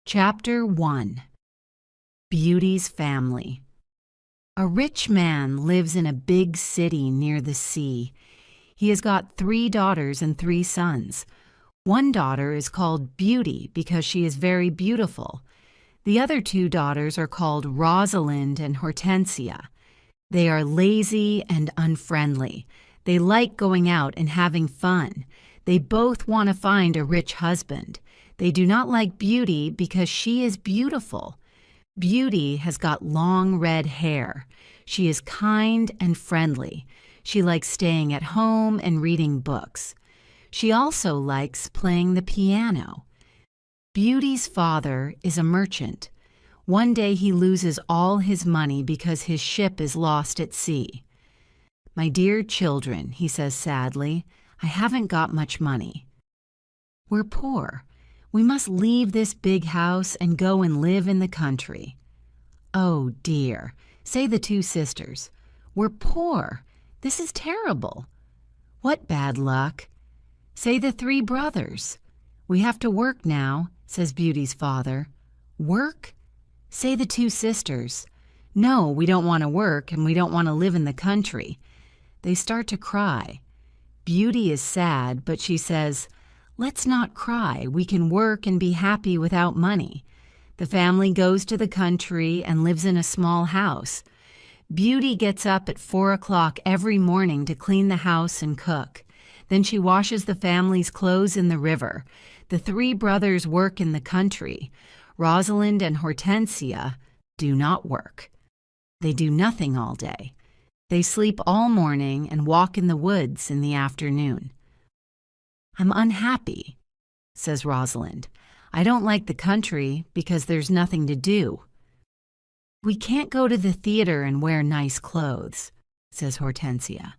Chapter 1. Beauty's Family. A rich man lives in a big city near the sea. He has got 3 daughters and 3 sons. One daughter is called Beauty because she is very beautiful. The other 2 daughters are called Rosalind and Hortensia. They are lazy and unfriendly. They like going out and having fun. They both want to find a rich husband. They do not like Beauty because she is beautiful. Beauty has got long red hair. She is kind and friendly. She likes staying at home and reading books. She also likes playing the piano. Beauty's father is a merchant. One day he loses all his money because his ship is lost at sea. "My dear children," he says sadly, "I haven't got much money. We're poor. We must leave this big house and go and live in the country." "Oh dear," say the 2 sisters. "We're poor. This is terrible." "What bad luck?" say the 3 brothers. "We have to work now," says Beauty's father. "Work?" say the 2 sisters. "No, we don't want to work and we don't want to live in the country." They start to cry. Beauty is sad, but she says, "Let's not cry. We can work and be happy without money." The family goes to the country and lives in a small house. Beauty gets up at 4 o'clock every morning to clean the house and cook. Then she washes the family's clothes in the river. The 3 brothers work in the country. Rosalind and Hortensia do not work. They do nothing all day. They sleep all morning and walk in the woods in the afternoon. "I'm unhappy," says Rosalind. "I don't like the country because there's nothing to do." "We can't go to the theater and wear nice clothes," says Hortensia.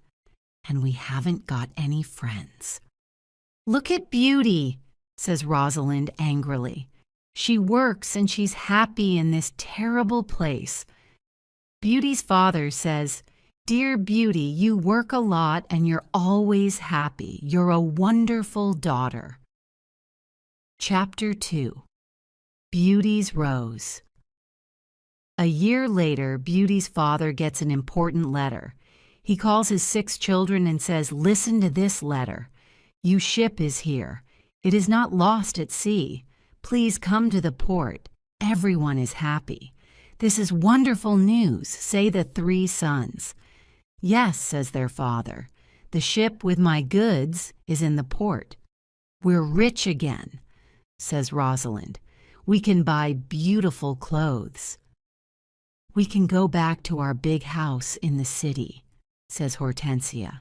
"And we haven't got any friends." "Look at Beauty," says Rosalind angrily. "She works and she's happy in this terrible place." Beauty's father says, "Dear Beauty, you work a lot and you're always happy. You're a wonderful daughter." Chapter 2. Beauty's Rose. A year later, Beauty's father gets an important letter. He calls his 6 children and says, "Listen to this letter. Your ship is here. It is not lost at sea. Please come to the port. Everyone is happy. This is wonderful news," say the 3 sons. "Yes," says their father. "The ship with my goods is in the port." "We're rich again," says Rosalind. "We can buy beautiful clothes." "We can go back to our big house in the city," says Hortensia.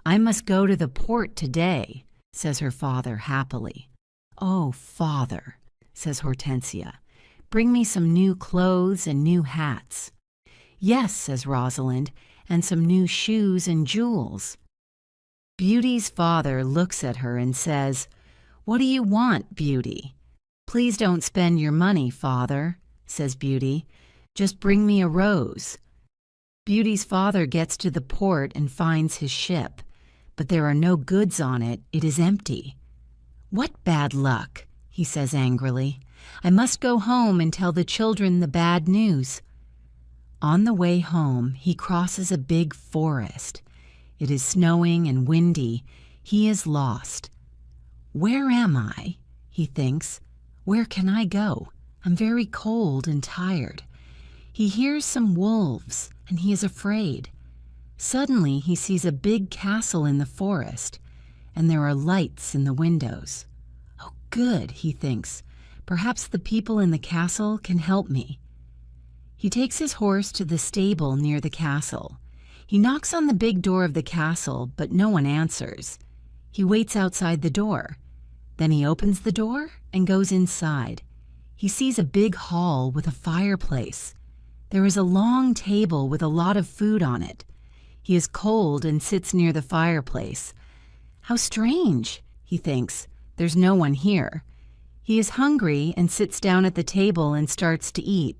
"I must go to the port today," says her father happily. "Oh, father," says Hortensia, "bring me some new clothes and new hats." "Yes," says Rosalind, "and some new shoes and jewels." Beauty's father looks at her and says, "What do you want, Beauty?" "Please don't spend your money, father," says Beauty. "Just bring me a rose." Beauty's father gets to the port and finds his ship, but there are no goods on it. It is empty. "What bad luck?" he says angrily. "I must go home and tell the children the bad news." On the way home, he crosses a big forest. It is snowing and windy. He is lost. "Where am I?" he thinks. "Where can I go? I'm very cold and tired." He hears some wolves, and he is afraid. Suddenly, he sees a big castle in the forest, and there are lights in the windows. "Oh, good," he thinks. "Perhaps the people in the castle can help me." He takes his horse to the stable near the castle. He knocks on the big door of the castle, but no one answers. He waits outside the door. Then he opens the door and goes inside. He sees a big hall with a fireplace. There is a long table with a lot of food on it. He is cold and sits near the fireplace. "How strange," he thinks. "There's no one here." He is hungry and sits down at the table and starts to eat.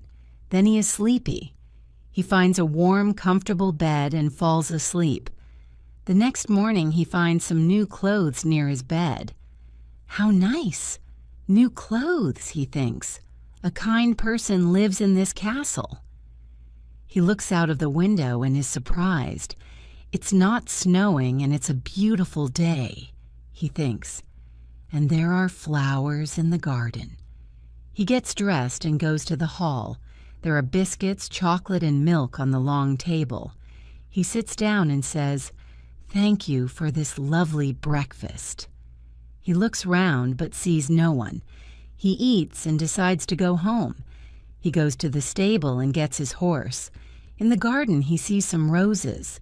Then he is sleepy. He finds a warm, comfortable bed and falls asleep. The next morning he finds some new clothes near his bed. "How nice! New clothes," he thinks. A kind person lives in this castle." He looks out of the window and is surprised. It's not snowing and it's a beautiful day, he thinks. And there are flowers in the garden. He gets dressed and goes to the hall. There are biscuits, chocolate, and milk on the long table. He sits down and says, "Thank you for this lovely breakfast." He looks round but sees no one. He eats and decides to go home. He goes to the stable and gets his horse. In the garden he sees some roses.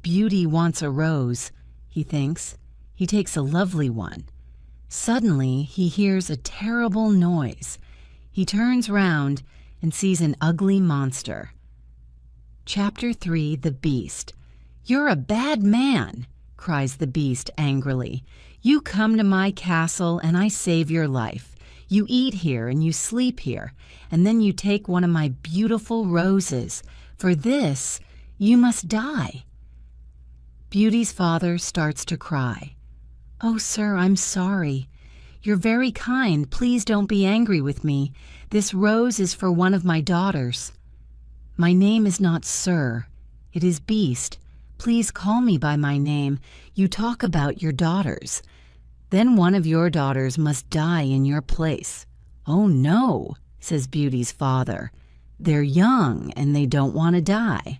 Beauty wants a rose, he thinks. He takes a lovely one. Suddenly he hears a terrible noise. He turns round and sees an ugly monster. Chapter 3, The Beast. "You're a bad man," cries the beast angrily. "You come to my castle and I save your life. You eat here and you sleep here, and then you take one of my beautiful roses. For this, you must die." Beauty's father starts to cry. "Oh, sir, I'm sorry. You're very kind. Please don't be angry with me. This rose is for one of my daughters." "My name is not Sir. It is Beast. Please call me by my name. You talk about your daughters. Then one of your daughters must die in your place." "Oh, no," says Beauty's father. "They're young and they don't want to die."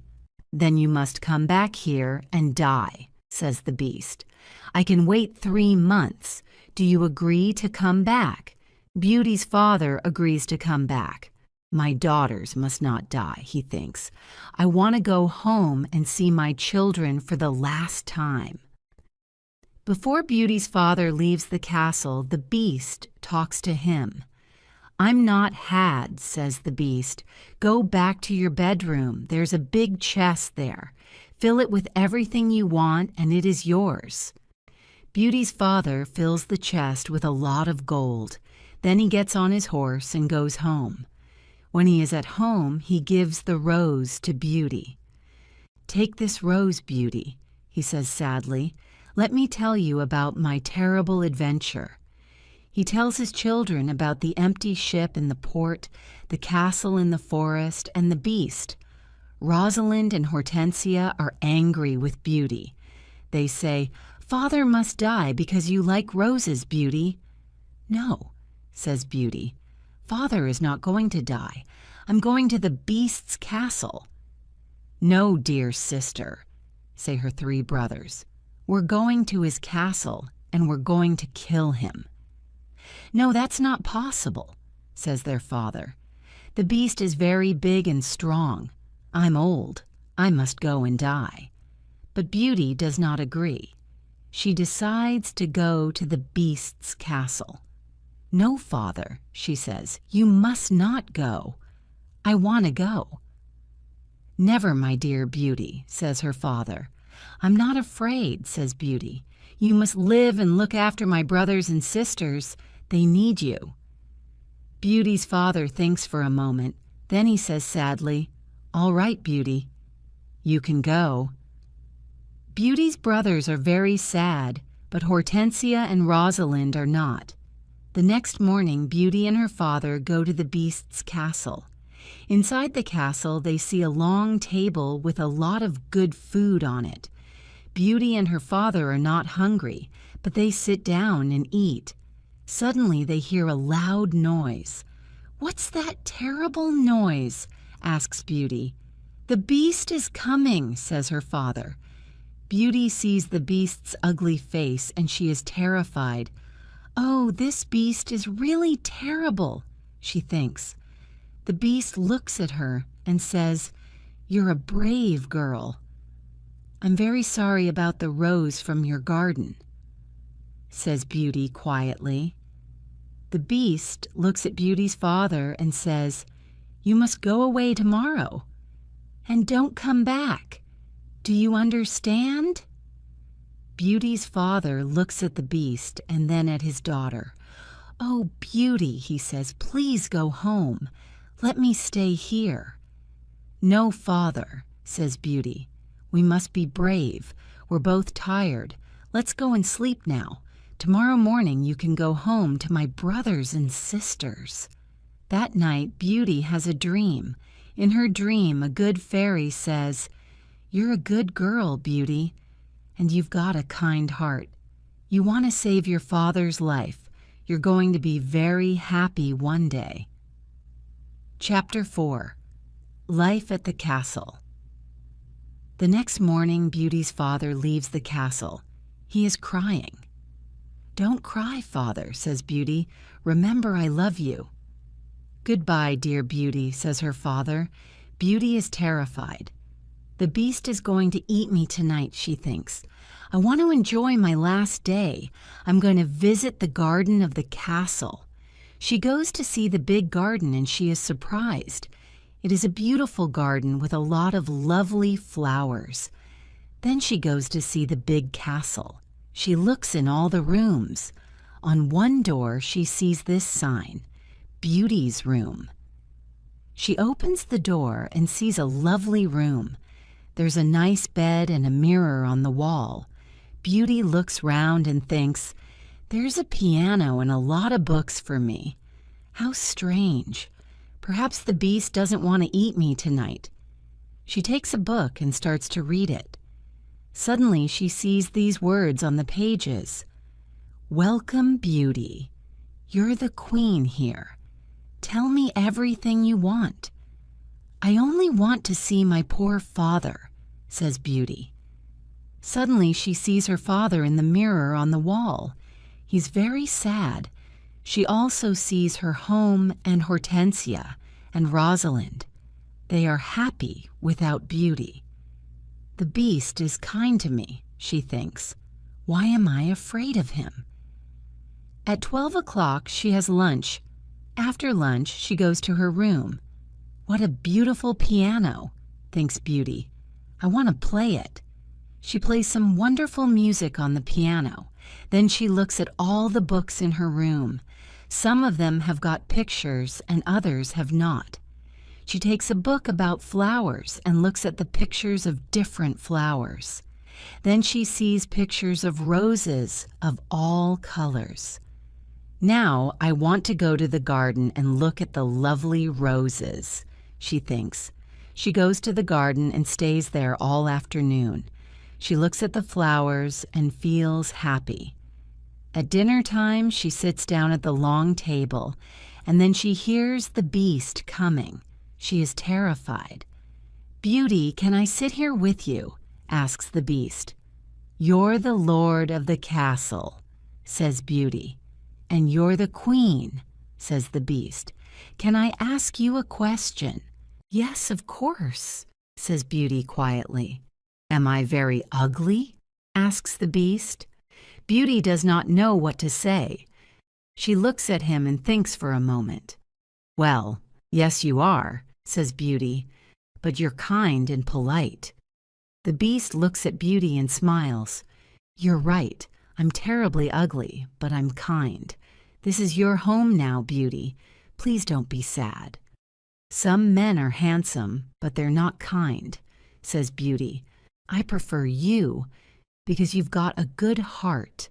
"Then you must come back here and die," says the beast. "I can wait 3 months. Do you agree to come back?" Beauty's father agrees to come back. My daughters must not die, he thinks. I want to go home and see my children for the last time. Before Beauty's father leaves the castle, the beast talks to him. "I'm not had," says the beast. "Go back to your bedroom. There's a big chest there. Fill it with everything you want, and it is yours." Beauty's father fills the chest with a lot of gold. Then he gets on his horse and goes home. When he is at home, he gives the rose to Beauty. "Take this rose, Beauty," he says sadly. "Let me tell you about my terrible adventure." He tells his children about the empty ship in the port, the castle in the forest, and the beast. Rosalind and Hortensia are angry with Beauty. They say, "Father must die because you like roses, Beauty." "No," says Beauty. "Father is not going to die. I'm going to the beast's castle." "No, dear sister," say her 3 brothers. "We're going to his castle, and we're going to kill him." "No, that's not possible," says their father. "The beast is very big and strong. I'm old. I must go and die." But Beauty does not agree. She decides to go to the beast's castle. "No, father," she says, "you must not go. I want to go." "Never, my dear Beauty," says her father. "I'm not afraid," says Beauty. "You must live and look after my brothers and sisters. They need you." Beauty's father thinks for a moment. Then he says sadly, "All right, Beauty. You can go." Beauty's brothers are very sad, but Hortensia and Rosalind are not. The next morning, Beauty and her father go to the beast's castle. Inside the castle, they see a long table with a lot of good food on it. Beauty and her father are not hungry, but they sit down and eat. Suddenly, they hear a loud noise. "What's that terrible noise?" asks Beauty. "The beast is coming," says her father. Beauty sees the beast's ugly face, and she is terrified. "Oh, this beast is really terrible," she thinks. The beast looks at her and says, "You're a brave girl. I'm very sorry about the rose from your garden," says Beauty quietly. The beast looks at Beauty's father and says, "You must go away tomorrow, and don't come back. Do you understand?" Beauty's father looks at the beast and then at his daughter. "Oh, Beauty," he says, "please go home. Let me stay here." "No, father," says Beauty. "We must be brave. We're both tired. Let's go and sleep now. Tomorrow morning you can go home to my brothers and sisters." That night, Beauty has a dream. In her dream, a good fairy says, "You're a good girl, Beauty, and you've got a kind heart. You want to save your father's life. You're going to be very happy one day." Chapter 4. Life at the Castle. The next morning, Beauty's father leaves the castle. He is crying. "Don't cry, father," says Beauty. "Remember, I love you." "Goodbye, dear Beauty," says her father. Beauty is terrified. The beast is going to eat me tonight, she thinks. I want to enjoy my last day. I'm going to visit the garden of the castle. She goes to see the big garden and she is surprised. It is a beautiful garden with a lot of lovely flowers. Then she goes to see the big castle. She looks in all the rooms. On one door she sees this sign, "Beauty's Room." She opens the door and sees a lovely room. There's a nice bed and a mirror on the wall. Beauty looks round and thinks, "There's a piano and a lot of books for me. How strange. Perhaps the beast doesn't want to eat me tonight." She takes a book and starts to read it. Suddenly she sees these words on the pages. "Welcome, Beauty. You're the queen here. Tell me everything you want." "I only want to see my poor father," says Beauty. Suddenly she sees her father in the mirror on the wall. He's very sad. She also sees her home and Hortensia and Rosalind. They are happy without Beauty. The beast is kind to me, she thinks. Why am I afraid of him? At 12 o'clock she has lunch. After lunch she goes to her room. What a beautiful piano, thinks Beauty. I want to play it. She plays some wonderful music on the piano. Then she looks at all the books in her room. Some of them have got pictures and others have not. She takes a book about flowers and looks at the pictures of different flowers. Then she sees pictures of roses of all colors. Now I want to go to the garden and look at the lovely roses, she thinks. She goes to the garden and stays there all afternoon. She looks at the flowers and feels happy. At dinner time, she sits down at the long table, and then she hears the beast coming. She is terrified. "Beauty, can I sit here with you?" asks the beast. "You're the lord of the castle," says Beauty. "And you're the queen," says the beast. "Can I ask you a question?" "Yes, of course," says Beauty quietly. "Am I very ugly?" asks the beast. Beauty does not know what to say. She looks at him and thinks for a moment. "Well, yes you are," says Beauty, "but you're kind and polite." The beast looks at Beauty and smiles. "You're right. I'm terribly ugly, but I'm kind. This is your home now, Beauty. Please don't be sad." "Some men are handsome, but they're not kind," says Beauty. "I prefer you, because you've got a good heart."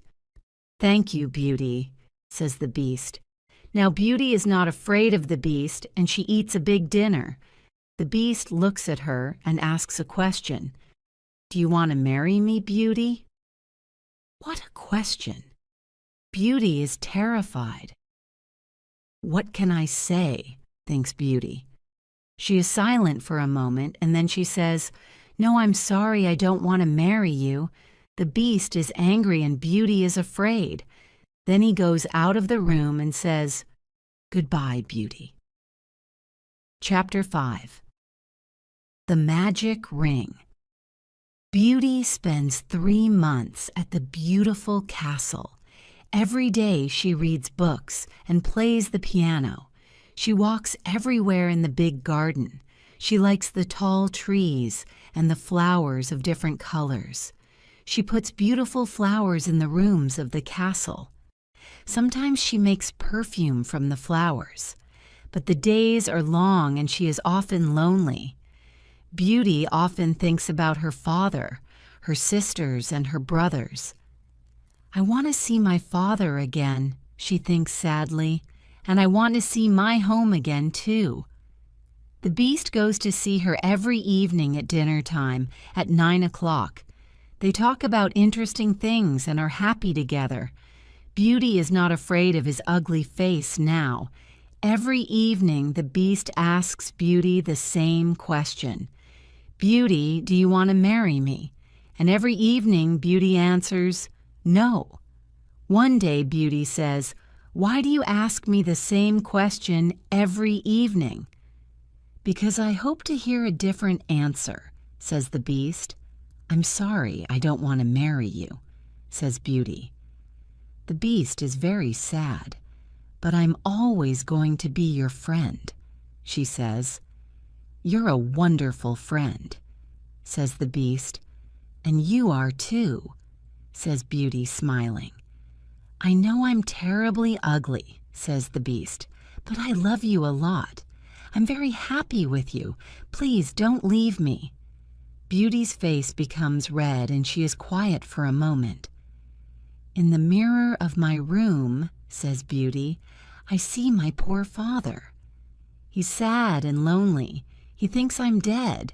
"Thank you, Beauty," says the beast. Now Beauty is not afraid of the beast, and she eats a big dinner. The beast looks at her and asks a question. "Do you want to marry me, Beauty?" What a question! Beauty is terrified. "What can I say?" thinks Beauty. She is silent for a moment, and then she says, "No, I'm sorry, I don't want to marry you." The beast is angry and Beauty is afraid. Then he goes out of the room and says, "Goodbye, Beauty." Chapter 5. The Magic Ring. Beauty spends 3 months at the beautiful castle. Every day she reads books and plays the piano. She walks everywhere in the big garden. She likes the tall trees and the flowers of different colors. She puts beautiful flowers in the rooms of the castle. Sometimes she makes perfume from the flowers. But the days are long and she is often lonely. Beauty often thinks about her father, her sisters, and her brothers. "I want to see my father again," she thinks sadly, and I want to see my home again, too. The Beast goes to see her every evening at dinner time at 9 o'clock. They talk about interesting things and are happy together. Beauty is not afraid of his ugly face now. Every evening, the Beast asks Beauty the same question. Beauty, do you want to marry me? And every evening, Beauty answers, no. One day, Beauty says, why do you ask me the same question every evening? Because I hope to hear a different answer, says the Beast. I'm sorry, I don't want to marry you, says Beauty. The Beast is very sad. But I'm always going to be your friend, she says. You're a wonderful friend, says the Beast. And you are too, says Beauty, smiling. I know I'm terribly ugly, says the Beast, but I love you a lot. I'm very happy with you. Please don't leave me. Beauty's face becomes red and she is quiet for a moment. In the mirror of my room, says Beauty, I see my poor father. He's sad and lonely. He thinks I'm dead.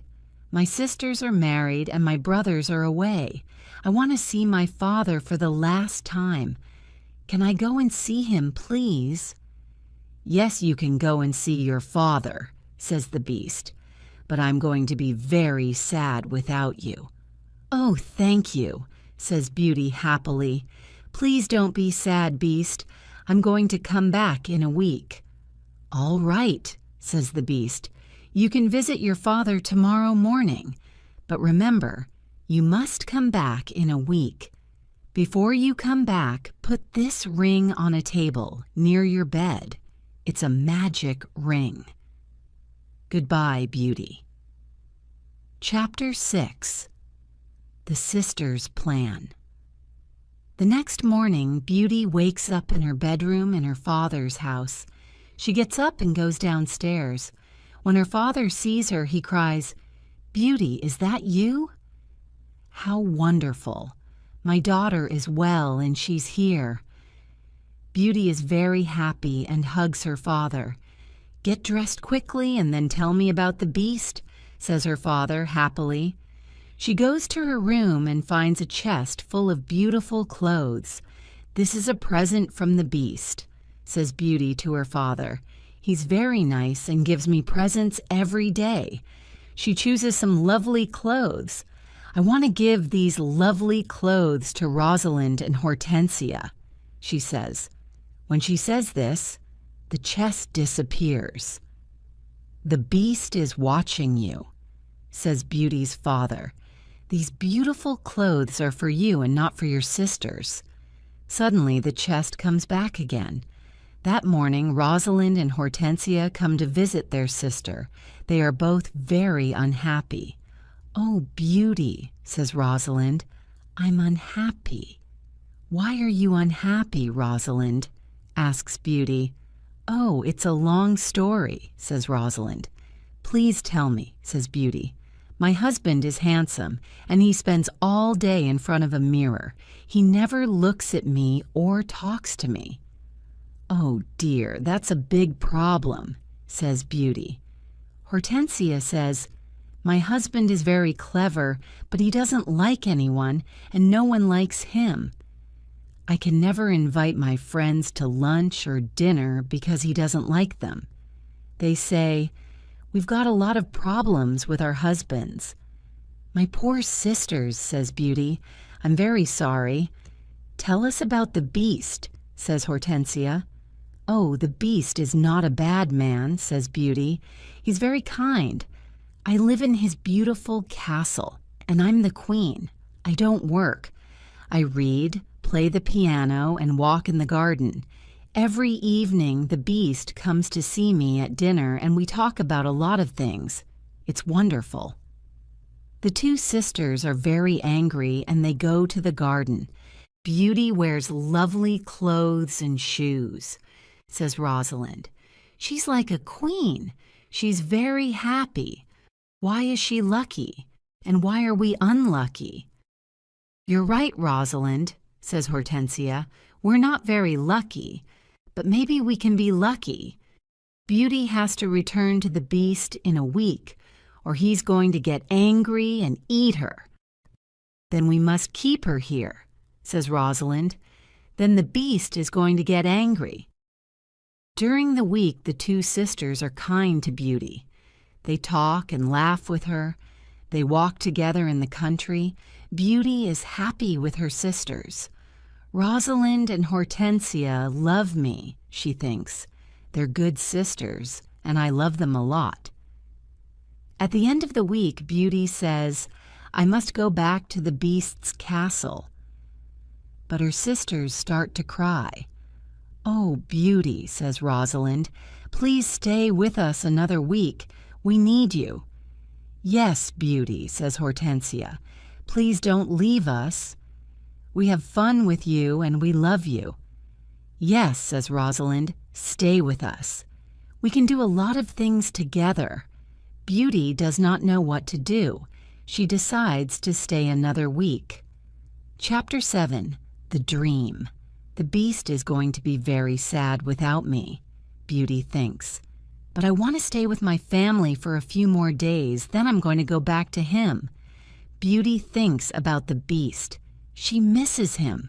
My sisters are married and my brothers are away. I want to see my father for the last time. Can I go and see him, please? Yes, you can go and see your father, says the Beast, but I'm going to be very sad without you. Oh, thank you, says Beauty happily. Please don't be sad, Beast. I'm going to come back in a week. All right, says the Beast. You can visit your father tomorrow morning. But remember, you must come back in a week. Before you come back, put this ring on a table near your bed. It's a magic ring. Goodbye, Beauty. Chapter 6. The Sisters' Plan. The next morning, Beauty wakes up in her bedroom in her father's house. She gets up and goes downstairs. When her father sees her, he cries, Beauty, is that you? How wonderful. My daughter is well and she's here. Beauty is very happy and hugs her father. Get dressed quickly and then tell me about the Beast, says her father happily. She goes to her room and finds a chest full of beautiful clothes. This is a present from the Beast, says Beauty to her father. He's very nice and gives me presents every day. She chooses some lovely clothes. I want to give these lovely clothes to Rosalind and Hortensia, she says. When she says this, the chest disappears. The Beast is watching you, says Beauty's father. These beautiful clothes are for you and not for your sisters. Suddenly, the chest comes back again. That morning, Rosalind and Hortensia come to visit their sister. They are both very unhappy. Oh, Beauty, says Rosalind, I'm unhappy. Why are you unhappy, Rosalind? Asks Beauty. Oh, it's a long story, says Rosalind. Please tell me, says Beauty. My husband is handsome, and he spends all day in front of a mirror. He never looks at me or talks to me. Oh dear, that's a big problem, says Beauty. Hortensia says, my husband is very clever, but he doesn't like anyone, and no one likes him. I can never invite my friends to lunch or dinner because he doesn't like them. They say, we've got a lot of problems with our husbands. My poor sisters, says Beauty. I'm very sorry. Tell us about the Beast, says Hortensia. Oh, the Beast is not a bad man, says Beauty. He's very kind. I live in his beautiful castle, and I'm the queen. I don't work. I read, play the piano, and walk in the garden. Every evening, the Beast comes to see me at dinner, and we talk about a lot of things. It's wonderful. The two sisters are very angry, and they go to the garden. Beauty wears lovely clothes and shoes, says Rosalind. She's like a queen. She's very happy. Why is she lucky? And why are we unlucky? You're right, Rosalind, says Hortensia. We're not very lucky. but maybe we can be lucky. Beauty has to return to the beast in a week, or he's going to get angry and eat her. Then we must keep her here, says Rosalind. Then the beast is going to get angry. During the week, the two sisters are kind to Beauty. They talk and laugh with her. They walk together in the country. Beauty is happy with her sisters. Rosalind and Hortensia love me, she thinks. They're good sisters, and I love them a lot. At the end of the week, Beauty says, I must go back to the beast's castle. But her sisters start to cry. Oh, Beauty, says Rosalind, please stay with us another week. We need you. Yes, Beauty, says Hortensia. Please don't leave us. We have fun with you and we love you. Yes, says Rosalind, stay with us. We can do a lot of things together. Beauty does not know what to do. She decides to stay another week. Chapter 7. The Dream. The beast is going to be very sad without me, Beauty thinks. But I want to stay with my family for a few more days, then I'm going to go back to him. Beauty thinks about the beast. She misses him.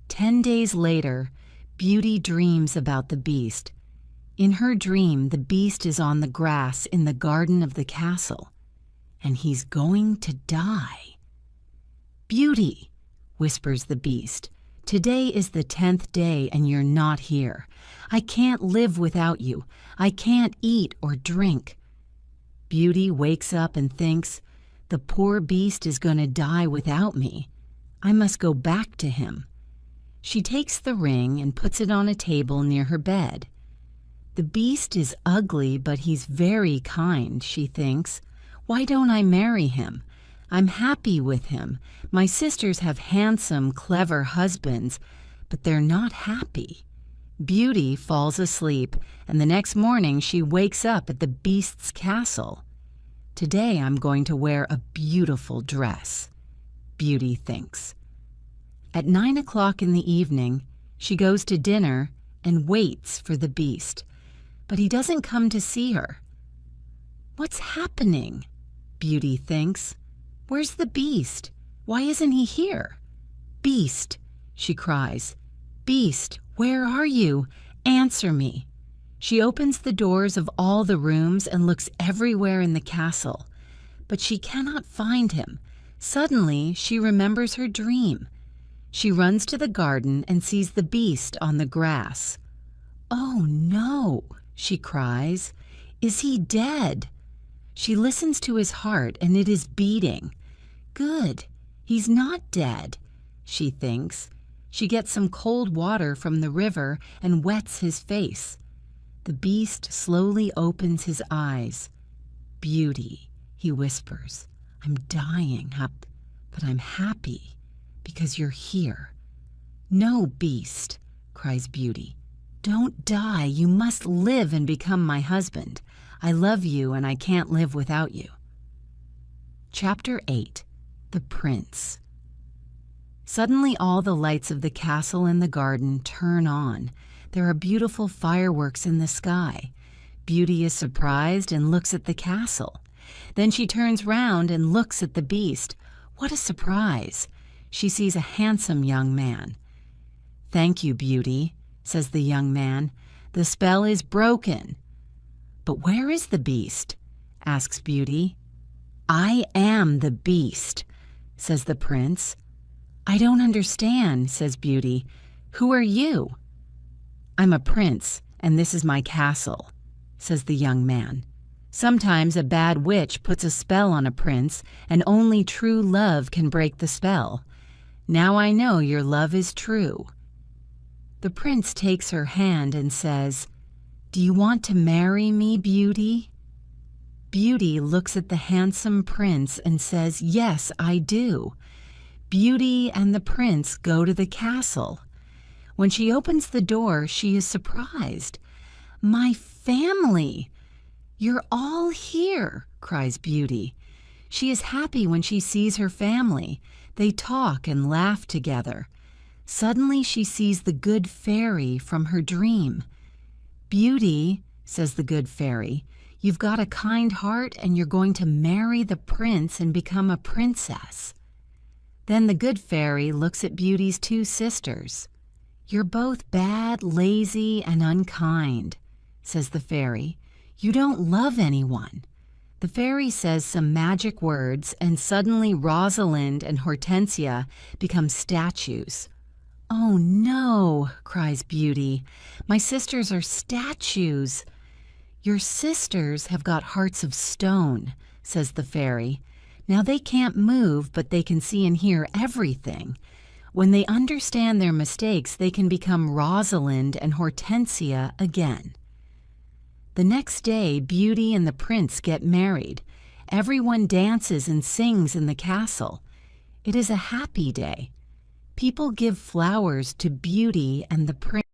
10 days later, Beauty dreams about the beast. In her dream, the beast is on the grass in the garden of the castle, and he's going to die. Beauty, whispers the beast, today is the 10th day and you're not here. I can't live without you. I can't eat or drink. Beauty wakes up and thinks, the poor beast is going to die without me. I must go back to him. She takes the ring and puts it on a table near her bed. The beast is ugly, but he's very kind, she thinks. Why don't I marry him? I'm happy with him. My sisters have handsome, clever husbands, but they're not happy. Beauty falls asleep, and the next morning she wakes up at the beast's castle. Today I'm going to wear a beautiful dress, Beauty thinks. At 9 o'clock in the evening, she goes to dinner and waits for the beast, but he doesn't come to see her. What's happening? Beauty thinks. Where's the beast? Why isn't he here? Beast, she cries. Beast, where are you? Answer me. She opens the doors of all the rooms and looks everywhere in the castle, but she cannot find him. Suddenly, she remembers her dream. She runs to the garden and sees the beast on the grass. Oh no, she cries. Is he dead? She listens to his heart and it is beating. Good, he's not dead, she thinks. She gets some cold water from the river and wets his face. The beast slowly opens his eyes. Beauty, he whispers. I'm dying, but I'm happy because you're here. No, beast, cries Beauty. Don't die. You must live and become my husband. I love you and I can't live without you. Chapter 8. The Prince. Suddenly all the lights of the castle and the garden turn on. There are beautiful fireworks in the sky. Beauty is surprised and looks at the castle. Then she turns round and looks at the beast. What a surprise! She sees a handsome young man. Thank you, Beauty, says the young man. The spell is broken. But where is the beast? Asks Beauty. I am the beast, says the prince. I don't understand, says Beauty. Who are you? I'm a prince, and this is my castle, says the young man. Sometimes a bad witch puts a spell on a prince, and only true love can break the spell. Now I know your love is true. The prince takes her hand and says, Do you want to marry me, Beauty? Beauty looks at the handsome prince and says, Yes, I do. Beauty and the prince go to the castle. When she opens the door, she is surprised. My family! You're all here, cries Beauty. She is happy when she sees her family. They talk and laugh together. Suddenly she sees the good fairy from her dream. "Beauty," says the good fairy, "you've got a kind heart and you're going to marry the prince and become a princess." Then the good fairy looks at Beauty's two sisters. "You're both bad, lazy, and unkind," says the fairy. "You don't love anyone." The fairy says some magic words, and suddenly Rosalind and Hortensia become statues. "Oh no," cries Beauty. "My sisters are statues." "Your sisters have got hearts of stone," says the fairy. "Now they can't move, but they can see and hear everything. When they understand their mistakes, they can become Rosalind and Hortensia again." The next day, Beauty and the prince get married. Everyone dances and sings in the castle. It is a happy day. People give flowers to Beauty and the prince.